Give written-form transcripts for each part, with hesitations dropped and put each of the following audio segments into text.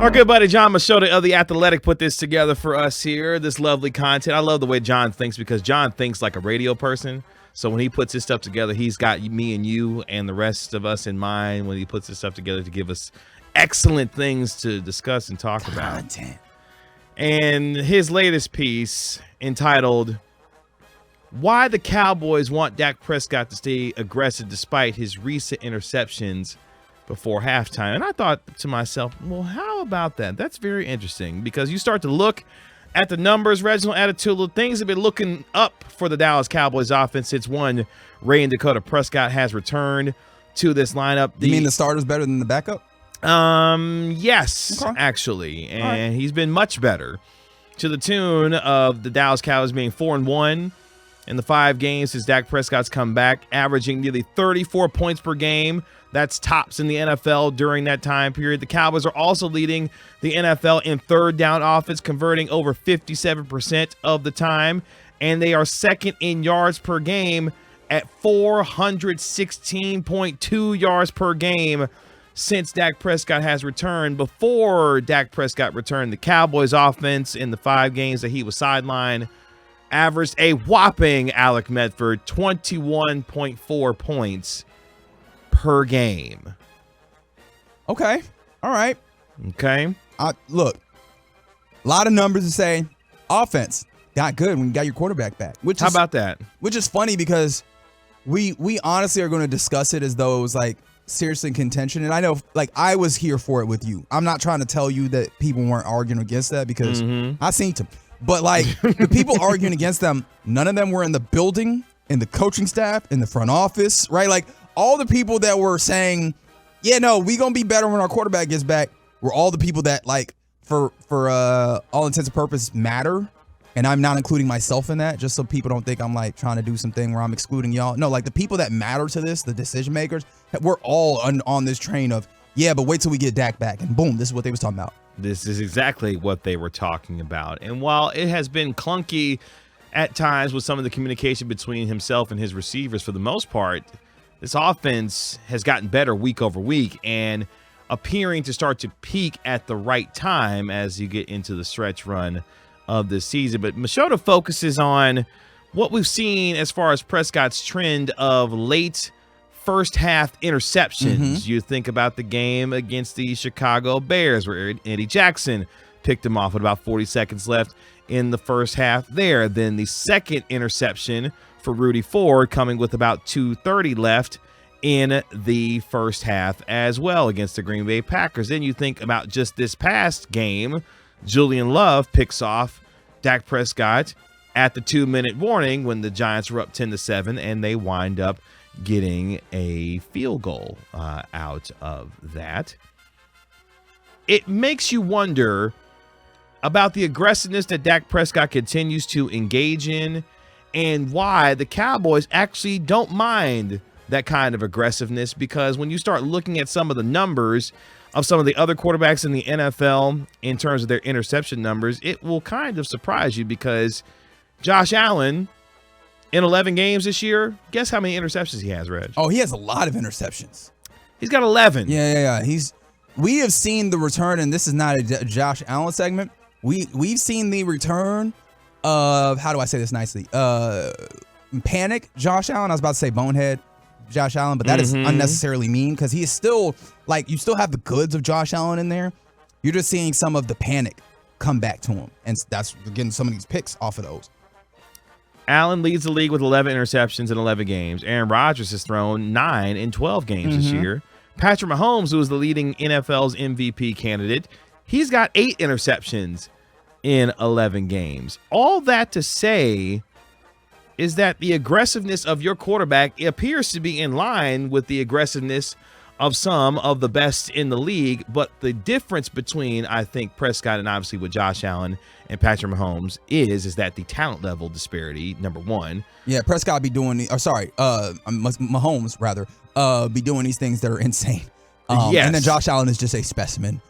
Our good buddy Jon Machota of The Athletic put this together for us here, this lovely content. I love the way Jon thinks because Jon thinks like a radio person. So when he puts his stuff together, he's got me and you and the rest of us in mind when he puts his stuff together to give us excellent things to discuss and talk about. And his latest piece entitled, Why the Cowboys Want Dak Prescott to Stay Aggressive Despite His Recent Interceptions Before Halftime. And I thought to myself, well, how about that? That's very interesting because you start to look at the numbers, Reginald Attitude, things have been looking up for the Dallas Cowboys offense since one Ray and Dakota Prescott has returned to this lineup. You mean the starter's better than the backup? Yes, okay. Actually. And right. He's been much better to the tune of the Dallas Cowboys being 4-1 in the 5 games since Dak Prescott's come back, averaging nearly 34 points per game. That's tops in the NFL during that time period. The Cowboys are also leading the NFL in third down offense, converting over 57% of the time. And they are second in yards per game at 416.2 yards per game since Dak Prescott has returned. Before Dak Prescott returned, the Cowboys offense in the 5 games that he was sidelined averaged a whopping, Alec Medford, 21.4 points per game. Okay. All right. Okay. Look, a lot of numbers to say offense got good when you got your quarterback back. How about that? Which is funny because we honestly are going to discuss it as though it was like seriously in contention. And I know like I was here for it with you. I'm not trying to tell you that people weren't arguing against that because I seen them. But like the people arguing against them, none of them were in the building, in the coaching staff, in the front office, right? Like all the people that were saying, yeah, no, we going to be better when our quarterback gets back were all the people that like for all intents and purposes matter. And I'm not including myself in that just so people don't think I'm like trying to do something where I'm excluding y'all. No, like the people that matter to this, the decision makers, we're all on this train of, yeah, but wait till we get Dak back. And boom, this is what they was talking about. This is exactly what they were talking about. And while it has been clunky at times with some of the communication between himself and his receivers, for the most part, this offense has gotten better week over week and appearing to start to peak at the right time as you get into the stretch run of this season. But Machota focuses on what we've seen as far as Prescott's trend of late first half interceptions. You think about the game against the Chicago Bears where Eddie Jackson picked him off with about 40 seconds left in the first half there. Then the second interception for Rudy Ford coming with about 2:30 left in the first half as well against the Green Bay Packers. Then you think about just this past game, Julian Love picks off Dak Prescott at the 2-minute warning when the Giants were up 10-7 and they wind up getting a field goal out of that. It makes you wonder about the aggressiveness that Dak Prescott continues to engage in and why the Cowboys actually don't mind that kind of aggressiveness, because when you start looking at some of the numbers of some of the other quarterbacks in the NFL in terms of their interception numbers, it will kind of surprise you because Josh Allen in 11 games this year, guess how many interceptions he has, Reg? Oh, he has a lot of interceptions. He's got 11. Yeah. We have seen the return, and this is not a Josh Allen segment. We've seen the return of, how do I say this nicely? Panic Josh Allen. I was about to say bonehead Josh Allen, but that is unnecessarily mean because he is still, like, you still have the goods of Josh Allen in there. You're just seeing some of the panic come back to him, and that's getting some of these picks off of those. Allen leads the league with 11 interceptions in 11 games. Aaron Rodgers has thrown 9 in 12 games this year. Patrick Mahomes, who is the leading NFL's MVP candidate, he's got 8 interceptions in 11 games. All that to say is that the aggressiveness of your quarterback appears to be in line with the aggressiveness of some of the best in the league. But the difference between, I think, Prescott and obviously with Josh Allen and Patrick Mahomes is that the talent level disparity, number one. Yeah, Prescott be doing, Mahomes rather, be doing these things that are insane. Yes. And then Josh Allen is just a specimen.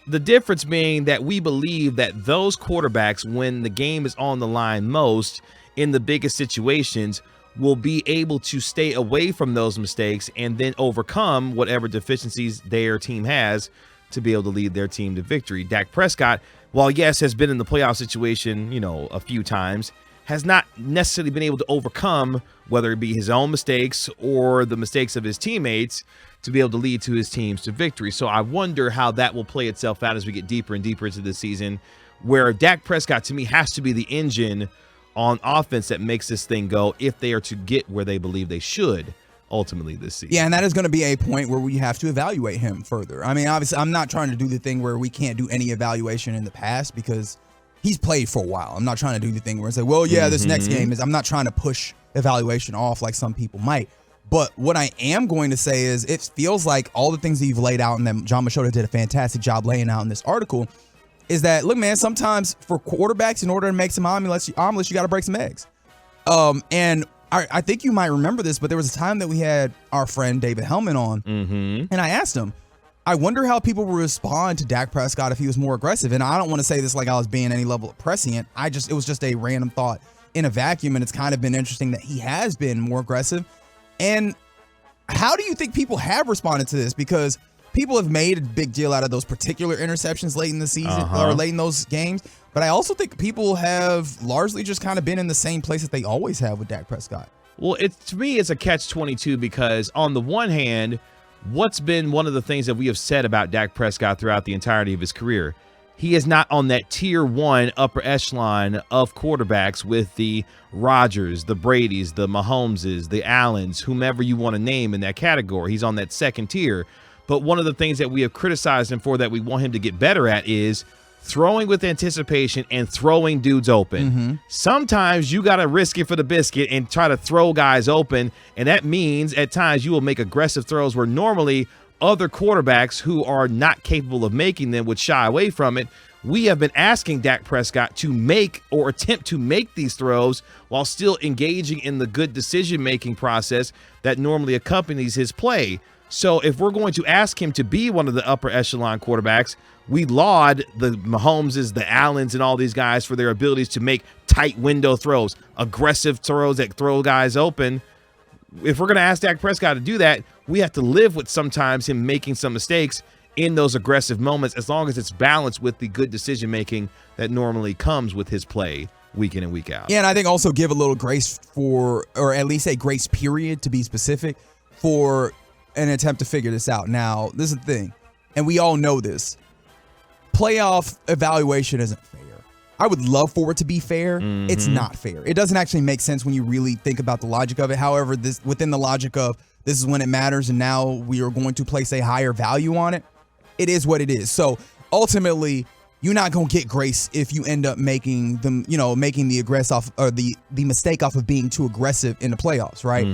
The difference being that we believe that those quarterbacks, when the game is on the line most, in the biggest situations, will be able to stay away from those mistakes and then overcome whatever deficiencies their team has to be able to lead their team to victory. Dak Prescott, while yes, has been in the playoff situation, a few times, has not necessarily been able to overcome, whether it be his own mistakes or the mistakes of his teammates, to be able to lead to his teams to victory. So I wonder how that will play itself out as we get deeper and deeper into the season, where Dak Prescott, to me, has to be the engine on offense that makes this thing go if they are to get where they believe they should ultimately this season. Yeah, and that is going to be a point where we have to evaluate him further. I mean, obviously, I'm not trying to do the thing where we can't do any evaluation in the past because he's played for a while. I'm not trying to do the thing where it's like, well, yeah, this next game is. I'm not trying to push evaluation off like some people might. But what I am going to say is it feels like all the things that you've laid out and that Jon Machota did a fantastic job laying out in this article is that, look, man, sometimes for quarterbacks, in order to make some omelets, you got to break some eggs. And I think you might remember this, but there was a time that we had our friend David Hellman on, and I asked him, I wonder how people will respond to Dak Prescott if he was more aggressive. And I don't want to say this like I was being any level of prescient. It was just a random thought in a vacuum, and it's kind of been interesting that he has been more aggressive. And how do you think people have responded to this? Because people have made a big deal out of those particular interceptions late in the season or late in those games. But I also think people have largely just kind of been in the same place that they always have with Dak Prescott. Well, to me, it's a catch-22 because on the one hand, what's been one of the things that we have said about Dak Prescott throughout the entirety of his career? He is not on that tier one upper echelon of quarterbacks with the Rodgers, the Bradys, the Mahomeses, the Allens, whomever you want to name in that category. He's on that second tier. But one of the things that we have criticized him for that we want him to get better at is throwing with anticipation and throwing dudes open. Sometimes you got to risk it for the biscuit and try to throw guys open. And that means at times you will make aggressive throws where normally other quarterbacks who are not capable of making them would shy away from it. We have been asking Dak Prescott to make or attempt to make these throws while still engaging in the good decision-making process that normally accompanies his play. So if we're going to ask him to be one of the upper echelon quarterbacks, we laud the Mahomeses, the Allens, and all these guys for their abilities to make tight window throws, aggressive throws that throw guys open. If we're going to ask Dak Prescott to do that, we have to live with sometimes him making some mistakes in those aggressive moments, as long as it's balanced with the good decision-making that normally comes with his play week in and week out. Yeah, and I think also give a little grace for, or at least a grace period to be specific, for an attempt to figure this out. Now, this is the thing, and we all know this. Playoff evaluation isn't fair. I would love for it to be fair. It's not fair. It doesn't actually make sense when you really think about the logic of it. However, this within the logic of this is when it matters and now we are going to place a higher value on it, it is what it is. So ultimately, you're not going to get grace if you end up making them, making the aggressive or the mistake off of being too aggressive in the playoffs, right?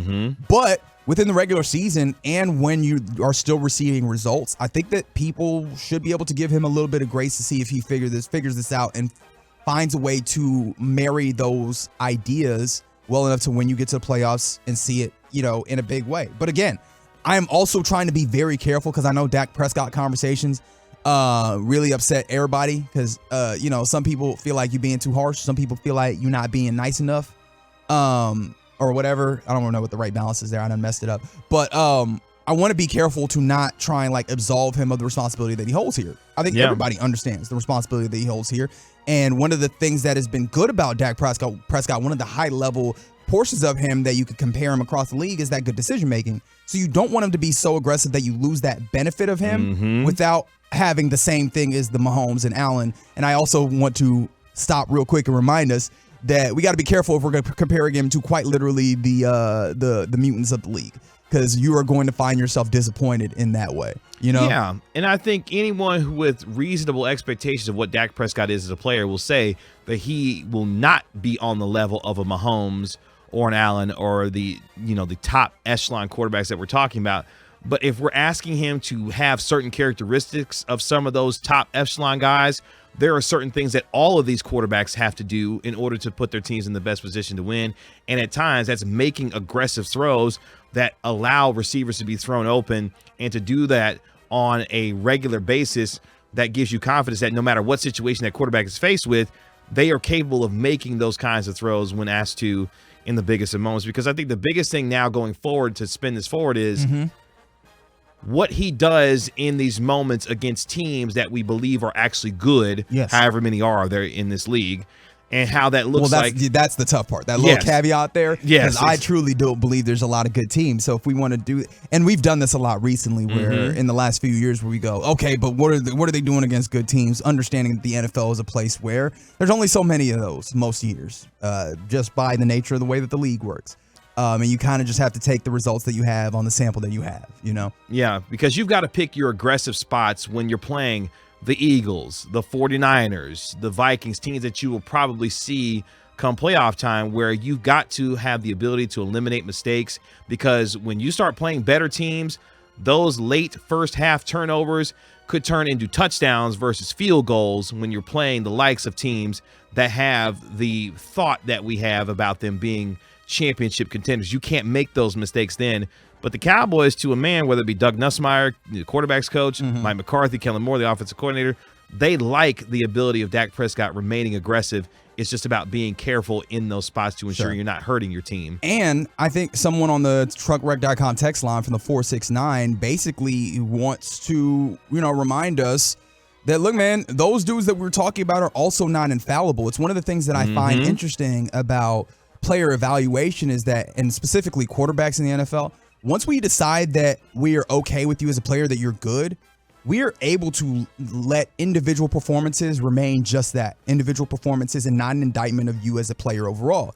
But within the regular season and when you are still receiving results, I think that people should be able to give him a little bit of grace to see if he figures this out and finds a way to marry those ideas well enough to when you get to the playoffs and see it, in a big way. But again, I am also trying to be very careful because I know Dak Prescott conversations really upset everybody because, some people feel like you're being too harsh. Some people feel like you're not being nice enough or whatever. I don't know what the right balance is there. I done messed it up. But I want to be careful to not try and absolve him of the responsibility that he holds here. I think everybody understands the responsibility that he holds here. And one of the things that has been good about Dak Prescott, one of the high level portions of him that you could compare him across the league is that good decision making. So you don't want him to be so aggressive that you lose that benefit of him without having the same thing as the Mahomes and Allen. And I also want to stop real quick and remind us that we got to be careful if we're going to compare him to quite literally the mutants of the league, because you are going to find yourself disappointed in that way. Yeah, and I think anyone with reasonable expectations of what Dak Prescott is as a player will say that he will not be on the level of a Mahomes or an Allen or the top echelon quarterbacks that we're talking about. But if we're asking him to have certain characteristics of some of those top echelon guys, there are certain things that all of these quarterbacks have to do in order to put their teams in the best position to win. And at times that's making aggressive throws that allow receivers to be thrown open, and to do that on a regular basis that gives you confidence that no matter what situation that quarterback is faced with, they are capable of making those kinds of throws when asked to in the biggest of moments. Because I think the biggest thing now going forward to spin this forward is what he does in these moments against teams that we believe are actually good, Yes. however many are there in this league, and how that looks that's the tough part. That little caveat there. Yes. Because I truly don't believe there's a lot of good teams. So if we want to do, and we've done this a lot recently, where in the last few years where we go, okay, but what are they doing against good teams? Understanding that the NFL is a place where there's only so many of those most years, just by the nature of the way that the league works. And you kind of just have to take the results that you have on the sample that you have, you know? Yeah, because you've got to pick your aggressive spots when you're playing the Eagles, the 49ers, the Vikings, teams that you will probably see come playoff time, where you've got to have the ability to eliminate mistakes, because when you start playing better teams, those late first half turnovers could turn into touchdowns versus field goals when you're playing the likes of teams that have the thought that we have about them being championship contenders. You can't make those mistakes then. But the Cowboys, to a man, whether it be Doug Nussmeier, the quarterback's coach, Mike McCarthy, Kellen Moore, the offensive coordinator, they like the ability of Dak Prescott remaining aggressive. It's just about being careful in those spots to ensure you're not hurting your team. And I think someone on the truckwreck.com text line from the 469 basically wants to, remind us that, look, man, those dudes that we're talking about are also not infallible. It's one of the things that I find interesting about player evaluation is that, and specifically quarterbacks in the NFL, once we decide that we are okay with you as a player, that you're good, we are able to let individual performances remain just that, individual performances, and not an indictment of you as a player overall.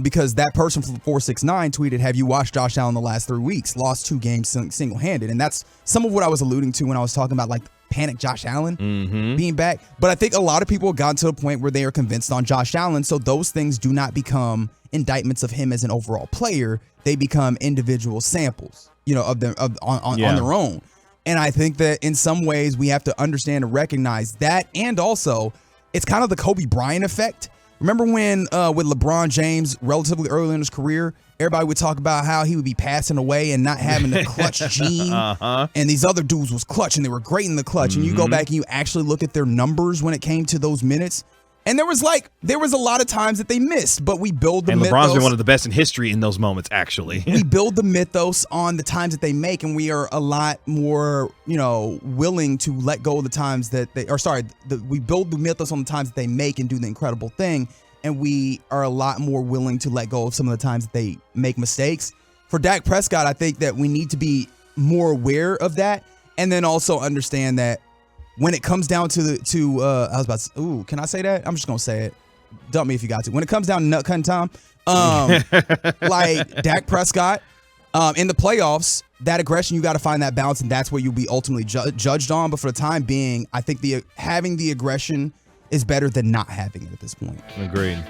Because that person from 469 tweeted, have you watched Josh Allen the last 3 weeks? Lost 2 games single-handed. And that's some of what I was alluding to when I was talking about, like, panic Josh Allen being back. But I think a lot of people have gotten to a point where they are convinced on Josh Allen, so those things do not become indictments of him as an overall player. They become individual samples, of them on their own. And I think that in some ways we have to understand and recognize that. And also, it's kind of the Kobe Bryant effect. Remember when with LeBron James, relatively early in his career, everybody would talk about how he would be passing away and not having the clutch gene. And these other dudes was clutch, and they were great in the clutch. And you go back and you actually look at their numbers when it came to those minutes. And there was a lot of times that they missed, but we build the mythos. And LeBron's been one of the best in history in those moments, actually. We build the mythos on the times that they make, and we are a lot more, willing to let go of the times that we build the mythos on the times that they make and do the incredible thing, and we are a lot more willing to let go of some of the times that they make mistakes. For Dak Prescott, I think that we need to be more aware of that, and then also understand that when it comes down to I was about to, can I say that? I'm just going to say it. Dump me if you got to. When it comes down to nut cutting time, like Dak Prescott, in the playoffs, that aggression, you got to find that balance, and that's what you'll be ultimately judged on. But for the time being, I think having the aggression is better than not having it at this point. Agreed.